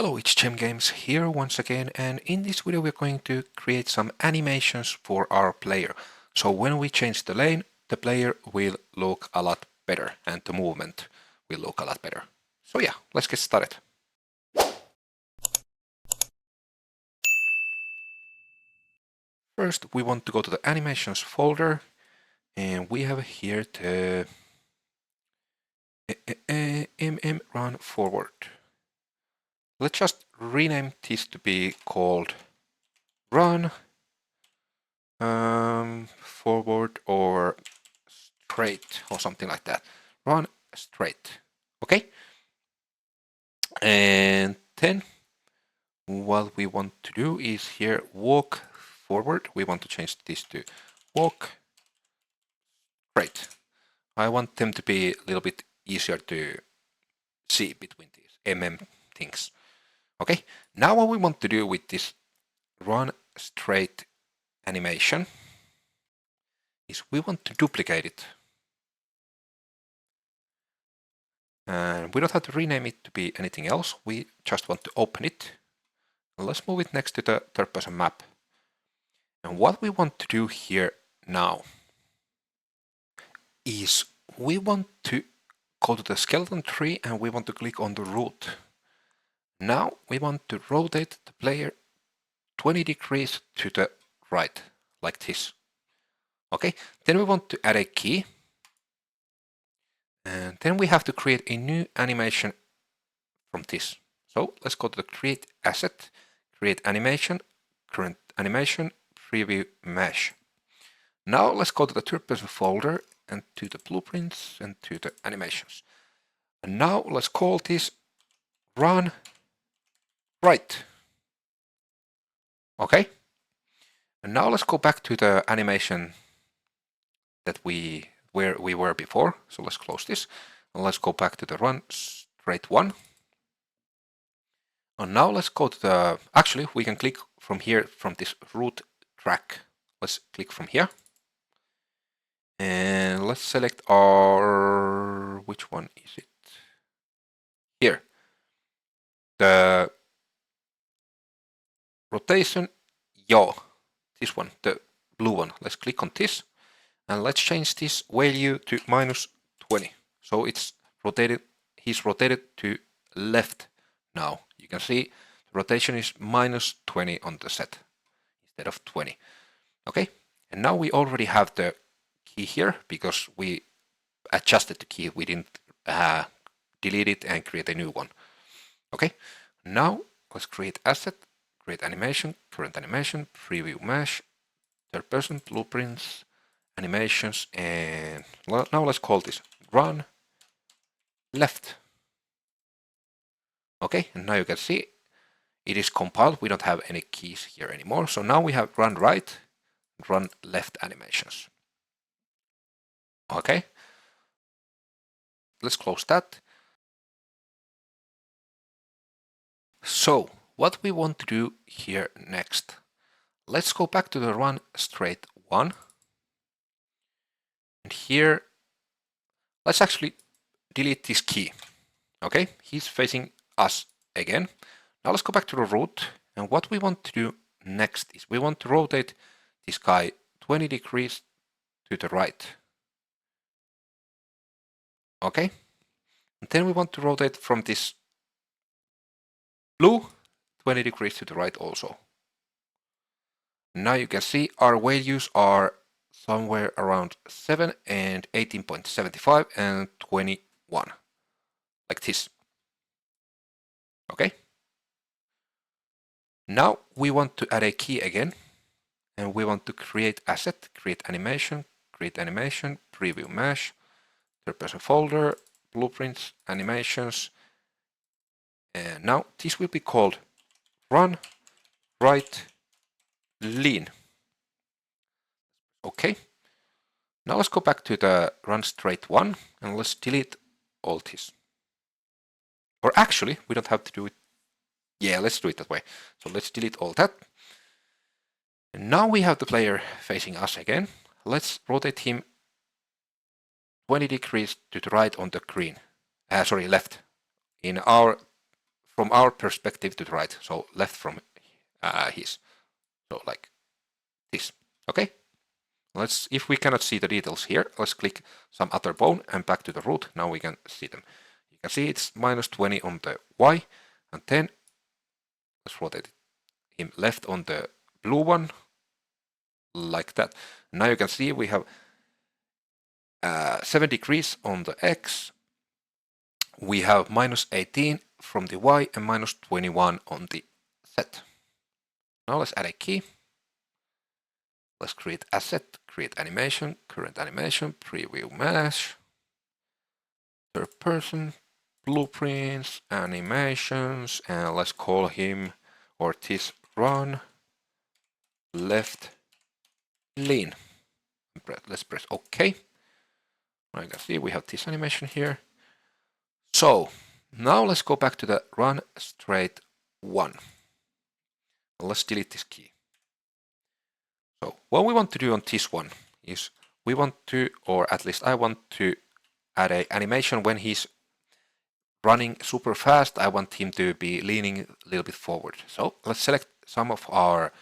Hello, it's Gem Games here once again, and in this video we're going to create some animations for our player. So when we change the lane, the player will look a lot better and the movement will look a lot better. So yeah, let's get started. First we want to go to the animations folder, and we have here the run forward. Let's just rename this to be called run forward or straight or something like that. Run straight. Okay. And then what we want to do is here walk forward. We want to change this to walk straight. I want them to be a little bit easier to see between these things. Okay. Now what we want to do with this run straight animation is we want to duplicate it. And we don't have to rename it to be anything else. We just want to open it. Let's move it next to the third person map. And what we want to do here now is we want to go to the skeleton tree and we want to click on the root. Now we want to rotate the player 20 degrees to the right, like this. Okay, then we want to add a key. And then we have to create a new animation from this. So let's go to the create asset, create animation, current animation, preview mesh. Now let's go to the third person folder and to the blueprints and to the animations. And now let's call this run right. Okay. And now let's go back to the animation that where we were before. So let's close this and let's go back to the run straight one. And now let's go to the, actually we can click from here from this root track. Let's click from here. And let's select our, which one is it? Here. The rotation yaw. This one, the blue one. Let's click on this. And let's change this value to -20. So it's rotated, he's rotated to left now. You can see the rotation is -20 on the set instead of 20. Okay, and now we already have the key here because we adjusted the key. We didn't delete it and create a new one. Okay, now let's create asset, create animation, current animation, preview mesh, third person, blueprints, animations, and now let's call this run left. Okay, and now you can see it is compiled. We don't have any keys here anymore. So now we have run right, run left animations. Okay, let's close that. So what we want to do here next, let's go back to the run straight one. And here, let's actually delete this key. Okay, he's facing us again. Now let's go back to the root. And what we want to do next is we want to rotate this guy 20 degrees to the right. Okay, and then we want to rotate from this blue 20 degrees to the right also. Now you can see our values are somewhere around 7 and 18.75 and 21, like this. Okay. Now we want to add a key again, and we want to create asset, create animation, preview mesh, third person folder, blueprints, animations. And now this will be called run right lean. Okay. Now let's go back to the run straight one and let's delete all this. Or actually, we don't have to do it. Yeah, let's do it that way. So let's delete all that. And now we have the player facing us again. Let's rotate him 20 degrees to the right on the green. Sorry, left. In our from our perspective to the right, so left from his, so like this. Okay, if we cannot see the details here, let's click some other bone and back to the root. Now we can see them. You can see it's -20 on the Y, and then let's rotate him left on the blue one, like that. Now you can see we have 7 degrees on the X, we have -18 from the Y and -21 on the Z. Now let's add a key. Let's create asset, create animation, current animation, preview mesh, third person, blueprints, animations, and let's call him or this run left lean. Let's press OK. Now you can see we have this animation here. So now let's go back to the run straight one. Let's delete this key. So what we want to do on this one is we want to, or at least I want to add an animation when he's running super fast. I want him to be leaning a little bit forward. So let's select some of our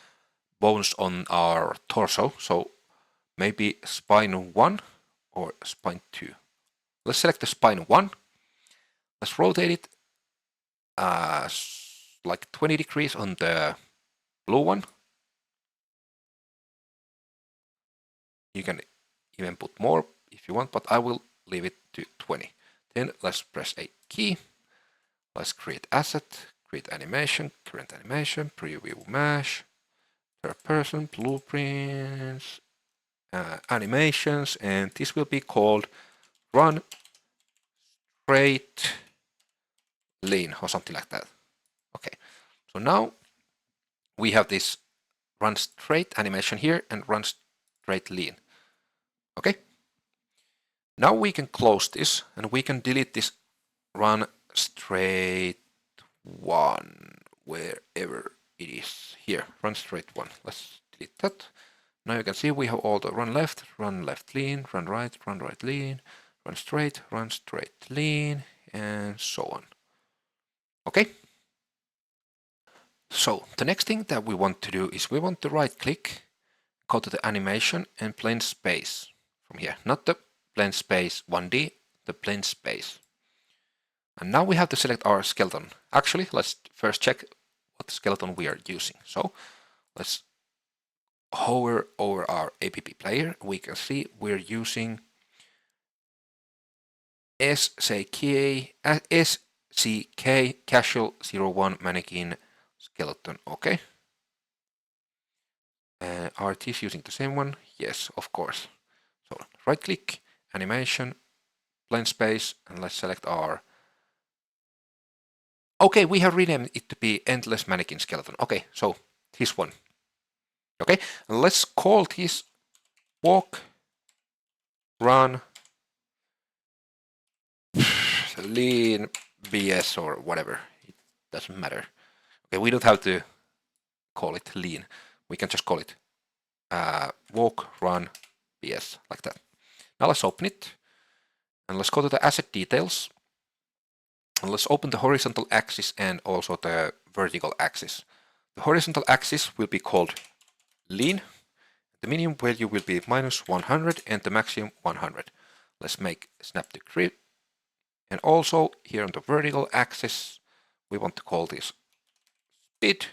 bones on our torso. So maybe spine 1 or spine 2. Let's select the spine 1. Let's rotate it like 20 degrees on the blue one. You can even put more if you want, but I will leave it to 20. Then let's press a key. Let's create asset, create animation, current animation, preview mesh, third person, blueprints, animations, and this will be called run straight lean or something like that. Okay, so now we have this run straight animation here and run straight lean. Okay, now we can close this and we can delete this run straight one wherever it is here. Run straight one. Let's delete that. Now you can see we have all the run left lean, run right lean, run straight lean, and so on. Okay. So the next thing that we want to do is we want to right click, go to the animation and plane space from here, not the plane space 1D, the plane space. And now we have to select our skeleton. Actually, let's first check what skeleton we are using. So let's hover over our APP player. We can see we're using SCK Casual 01 Mannequin Skeleton. Okay. Are these using the same one? Yes, of course. So right click, animation, plane space, and let's select our. Okay, we have renamed it to be Endless Mannequin Skeleton. Okay, so this one. Okay, let's call this walk, run, lean, BS or whatever. It doesn't matter. Okay, we don't have to call it lean. We can just call it walk, run, BS, like that. Now let's open it and let's go to the asset details. And let's open the horizontal axis and also the vertical axis. The horizontal axis will be called lean. The minimum value will be -100 and the maximum 100. Let's make snap to grid. And also here on the vertical axis, we want to call this speed.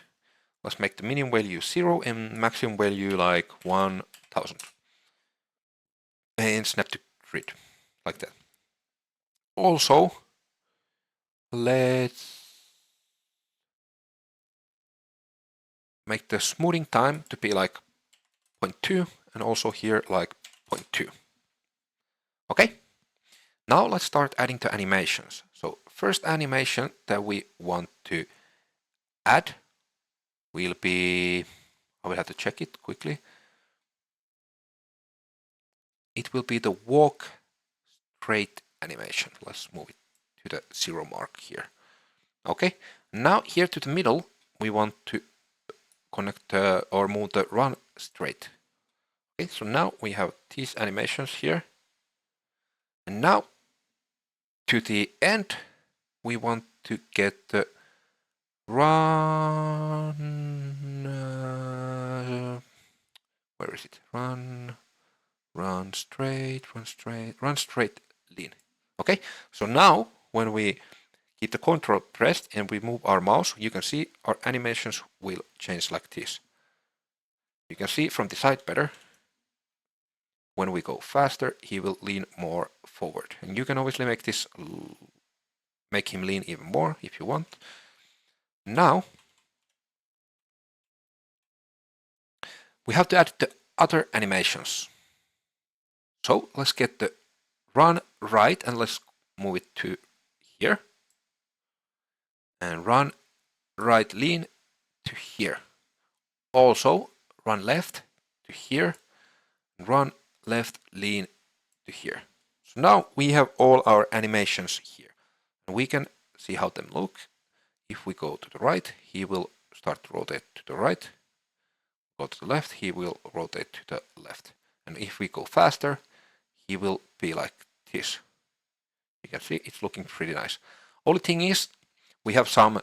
Let's make the minimum value 0 and maximum value like 1000. And snap to grid, like that. Also, let's make the smoothing time to be like 0.2 and also here like 0.2. Okay, now let's start adding the animations. So first animation that we want to add will be, I will have to check it quickly. It will be the walk straight animation. Let's move it to the 0 mark here. Okay, now here to the middle, we want to connect or move the run straight. Okay, so now we have these animations here. And now to the end, we want to get the run, where is it? Run straight, lean. Okay, so now when we keep the control pressed and we move our mouse, you can see our animations will change like this. You can see from the side better. When we go faster, he will lean more forward. And you can obviously make him lean even more if you want. Now, we have to add the other animations. So let's get the run right and let's move it to here. And run right lean to here. Also run left to here. And run left lean to here. So now we have all our animations here. And we can see how them look. If we go to the right, he will start to rotate to the right. Go to the left, he will rotate to the left. And if we go faster, he will be like this. You can see it's looking pretty nice. Only thing is, we have some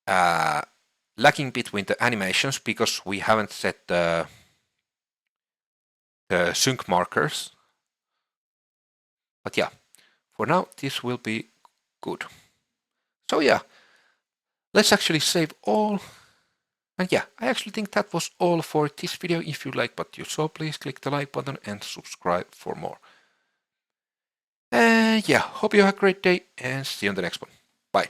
lagging between the animations because we haven't set the sync markers. But yeah, for now, this will be good. So yeah, let's actually save all. And yeah, I actually think that was all for this video. If you like what you saw, please click the like button and subscribe for more. And yeah, hope you have a great day and see you on the next one. Bye.